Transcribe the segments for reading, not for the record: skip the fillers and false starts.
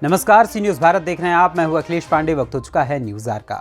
नमस्कार, सी न्यूज भारत देख रहे हैं आप। मैं हूं अखिलेश पांडे। वक्त हो चुका है न्यूज आर का।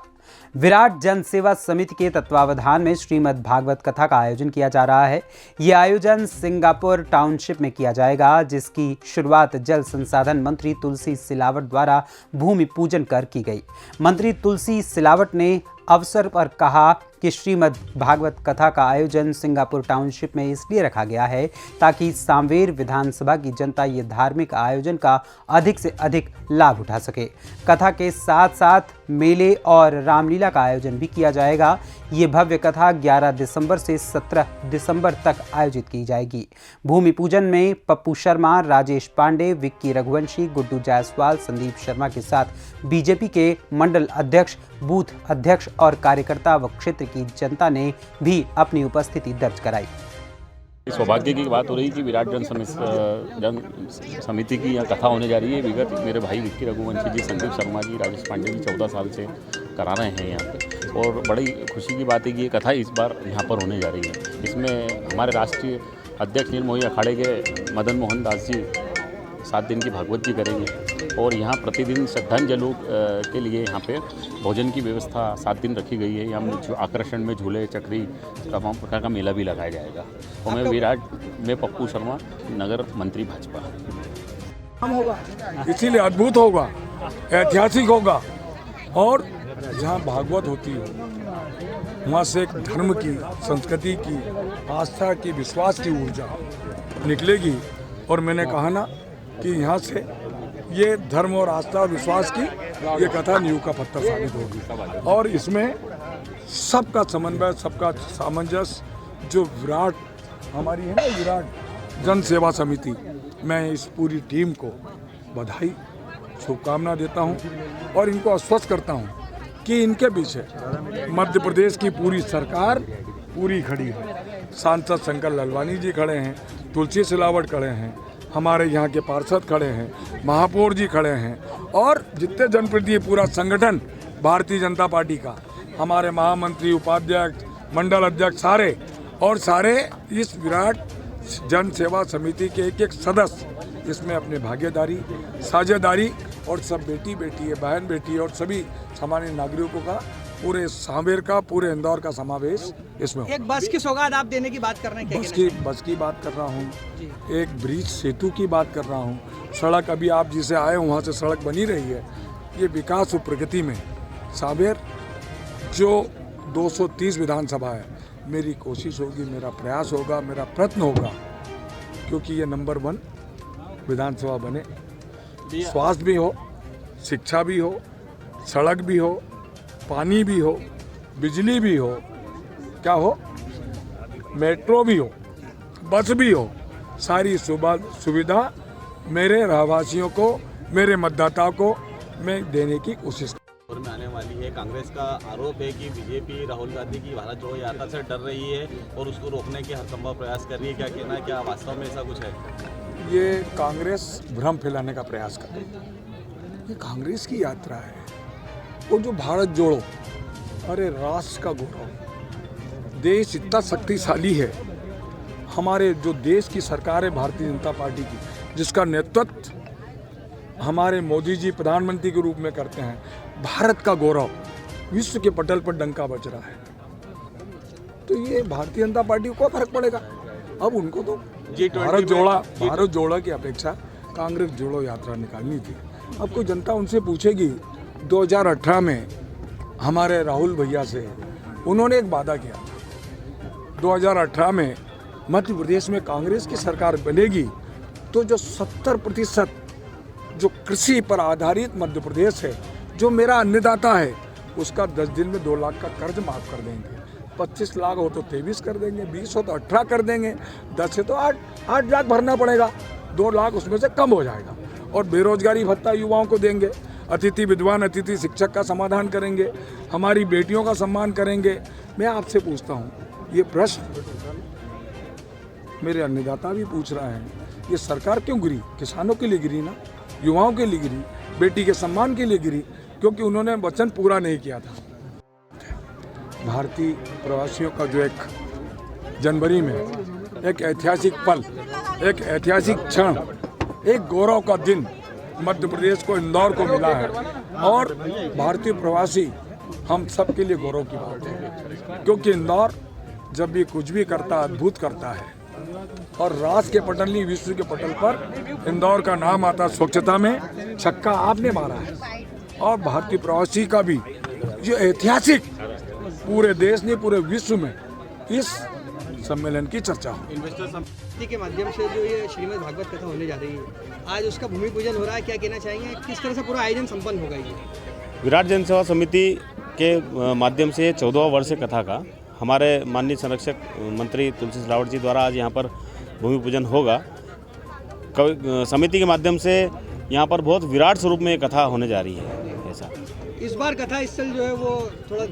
विराट जन सेवा समिति के तत्वावधान में श्रीमद् भागवत कथा का आयोजन किया जा रहा है। ये आयोजन सिंगापुर टाउनशिप में किया जाएगा, जिसकी शुरुआत जल संसाधन मंत्री तुलसी सिलावट द्वारा भूमि पूजन कर की गई। मंत्री तुलसी सिलावट ने अवसर पर कहा कि श्रीमद् भागवत कथा का आयोजन सिंगापुर टाउनशिप में इसलिए रखा गया है ताकि सांवेर विधानसभा की जनता ये धार्मिक आयोजन का अधिक से अधिक लाभ उठा सके। कथा के साथ साथ मेले और रामलीला का आयोजन भी किया जाएगा। ये भव्य कथा 11 दिसंबर से 17 दिसंबर तक आयोजित की जाएगी। भूमि पूजन में पप्पू शर्मा, राजेश पांडे, विक्की रघुवंशी, गुड्डू जायसवाल, संदीप शर्मा के साथ बीजेपी के मंडल अध्यक्ष, बूथ अध्यक्ष और कार्यकर्ता व क्षेत्र की जनता ने भी अपनी उपस्थिति दर्ज कराई। सौभाग्य की बात हो रही कि विराट जन समिति की यहाँ कथा होने जा रही है। विगत मेरे भाई विक्की रघुवंशी जी, संदीप शर्मा जी, राजेश पांडे जी 14 साल से करा रहे हैं यहाँ पे, और बड़ी खुशी की बात है कि ये कथा इस बार यहाँ पर होने जा रही है। इसमें हमारे राष्ट्रीय अध्यक्ष निर्मोही अखाड़े के मदन मोहन दास जी 7 दिन की भागवत जी करेंगे, और यहाँ प्रतिदिन श्रद्धांजलि के लिए यहाँ पे भोजन की व्यवस्था 7 दिन रखी गई है। यहाँ आकर्षण में झूले, चक्री, तमाम प्रकार का मेला भी लगाया जाएगा। और मैं विराट में पप्पू शर्मा, नगर मंत्री भाजपा। होगा, इसीलिए अद्भुत होगा, ऐतिहासिक होगा, और जहाँ भागवत होती हो वहाँ से एक धर्म की, संस्कृति की, आस्था की, विश्वास की ऊर्जा निकलेगी। और मैंने कहा ना कि यहाँ से ये धर्म और आस्था और विश्वास की ये कथा नींव का पत्थर साबित होगी। और इसमें सबका समन्वय, सबका सामंजस्य, जो विराट हमारी है ना, विराट जन सेवा समिति, मैं इस पूरी टीम को बधाई, शुभकामना देता हूँ और इनको आश्वस्त करता हूँ कि इनके पीछे मध्य प्रदेश की पूरी सरकार पूरी खड़ी है। सांसद शंकर ललवानी जी खड़े हैं, तुलसी सिलावट खड़े हैं, हमारे यहाँ के पार्षद खड़े हैं, महापौर जी खड़े हैं, और जितने जनप्रतिनिधि, पूरा संगठन भारतीय जनता पार्टी का, हमारे महामंत्री, उपाध्यक्ष, मंडल अध्यक्ष, सारे इस विराट जन सेवा समिति के एक सदस्य इसमें अपने भागीदारी, साझेदारी, और सब बेटी है, बहन बेटी है, और सभी सामान्य नागरिकों का, पूरे सांवेर का, पूरे इंदौर का समावेश इसमें। एक बस की सौगात आप देने की बात कर रहे हैं। बस की बात कर रहा हूँ, एक ब्रिज सेतु की बात कर रहा हूँ, सड़क अभी आप जिसे आए हो वहाँ से सड़क बनी रही है। ये विकास और प्रगति में सांवेर जो 230 विधानसभा है, मेरी कोशिश होगी, मेरा प्रयास होगा, मेरा प्रयत्न होगा, क्योंकि ये नंबर 1 विधानसभा बने। स्वास्थ्य भी हो, शिक्षा भी हो, सड़क भी हो, पानी भी हो, बिजली भी हो, क्या हो, मेट्रो भी हो, बस भी हो, सारी सुविधा मेरे रहवासियों को, मेरे मतदाताओं को मैं देने की कोशिश और में आने वाली है। कांग्रेस का आरोप है कि बीजेपी राहुल गांधी की भारत जोड़ो यात्रा से डर रही है और उसको रोकने के हर संभव प्रयास कर रही है। क्या कहना है, क्या वास्तव में ऐसा कुछ है? ये कांग्रेस भ्रम फैलाने का प्रयास कर रही है। ये कांग्रेस की यात्रा है। वो जो भारत जोड़ो, अरे राष्ट्र का गौरव, देश इतना शक्तिशाली है। हमारे जो देश की सरकार है भारतीय जनता पार्टी की, जिसका नेतृत्व हमारे मोदी जी प्रधानमंत्री के रूप में करते हैं, भारत का गौरव विश्व के पटल पर डंका बज रहा है। तो ये भारतीय जनता पार्टी को फर्क पड़ेगा? अब उनको तो भारत जोड़ा की अपेक्षा कांग्रेस जोड़ो यात्रा निकालनी थी। अब कोई जनता उनसे पूछेगी, 2018 में हमारे राहुल भैया से उन्होंने एक वादा किया, 2018 में मध्य प्रदेश में कांग्रेस की सरकार बनेगी तो जो 70% जो कृषि पर आधारित मध्य प्रदेश है, जो मेरा अन्नदाता है, उसका 10 दिन में 2 लाख का कर्ज माफ़ कर देंगे। 25 लाख हो तो 23 कर देंगे, 20 हो तो 18 कर देंगे, 10 है तो 8 लाख भरना पड़ेगा, 2 लाख उसमें से कम हो जाएगा। और बेरोजगारी भत्ता युवाओं को देंगे, अतिथि विद्वान, अतिथि शिक्षक का समाधान करेंगे, हमारी बेटियों का सम्मान करेंगे। मैं आपसे पूछता हूँ, ये प्रश्न मेरे अन्नदाता भी पूछ रहा है, ये सरकार क्यों गिरी? किसानों के लिए गिरी ना, युवाओं के लिए गिरी, बेटी के सम्मान के लिए गिरी, क्योंकि उन्होंने वचन पूरा नहीं किया था। भारतीय प्रवासियों का जो एक जनवरी में एक ऐतिहासिक पल, एक ऐतिहासिक क्षण, एक गौरव का दिन मध्य प्रदेश को, इंदौर को मिला है। और भारतीय प्रवासी हम सब के लिए गौरव की बात है, क्योंकि इंदौर जब भी कुछ भी करता अद्भुत करता है। और राष्ट्र के पटल नहीं, विश्व के पटल पर इंदौर का नाम आता। स्वच्छता में छक्का आपने मारा है। और भारतीय प्रवासी का भी जो ऐतिहासिक पूरे देश ने, पूरे विश्व में इस सम्मेलन की चर्चा हो। इन्वेस्टर समिति के माध्यम से जो ये श्रीमद् भागवत कथा होने जा रही है, आज उसका भूमि पूजन हो रहा है, क्या कहना चाहेंगे, किस तरह से पूरा आयोजन संपन्न होगा ये? विराट जन सेवा समिति के माध्यम से 14वां वर्ष कथा का हमारे माननीय संरक्षक मंत्री तुलसी सिलावट जी द्वारा आज यहाँ पर भूमि पूजन होगा। समिति के माध्यम से यहाँ पर बहुत विराट स्वरूप में कथा होने जा रही है। ऐसा इस बार कथा स्थल जो है वो थोड़ा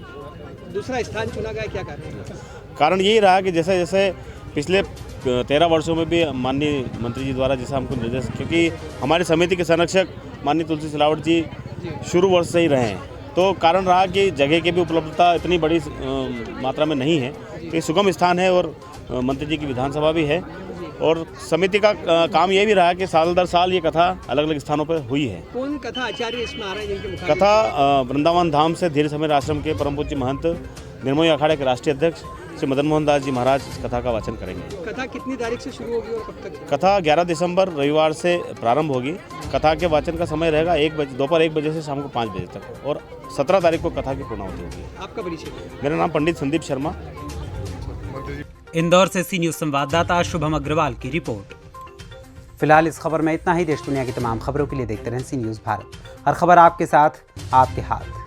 दूसरा स्थान चुना गया, क्या कारण है? कारण यही रहा कि जैसे जैसे पिछले 13 वर्षों में भी माननीय मंत्री जी द्वारा जैसा हमको निर्देश, क्योंकि हमारी समिति के संरक्षक माननीय तुलसी सिलावट जी शुरू वर्ष से ही रहे हैं, तो कारण रहा कि जगह की भी उपलब्धता इतनी बड़ी मात्रा में नहीं है। तो ये सुगम स्थान है और मंत्री जी की विधानसभा भी है। और समिति का काम ये भी रहा कि साल दर साल ये कथा अलग अलग स्थानों पर हुई है। कौन कथा आचार्य इसमें आ रहे हैं जिनके मुखारबिन? कथा वृंदावन धाम से धीर समय आश्रम के परम पूज्य महंत निर्मोही अखाड़े के राष्ट्रीय अध्यक्ष श्री मदन मोहन दास जी महाराज इस कथा का वाचन करेंगे। कथा कितनी तारीख से शुरू होगी और कब तक? कथा 11 दिसंबर रविवार से प्रारंभ होगी। कथा के वाचन का समय रहेगा दोपहर 1 बजे से शाम को 5 बजे तक, और 17 तारीख को कथा की पूर्णाहुति होगी। आपका परिचय? मेरा नाम पंडित संदीप शर्मा। इंदौर से सी न्यूज संवाददाता शुभम अग्रवाल की रिपोर्ट। फिलहाल इस खबर में इतना ही। देश दुनिया की तमाम खबरों के लिए देखते रहें सी न्यूज भारत। हर खबर आपके साथ, आपके हाथ।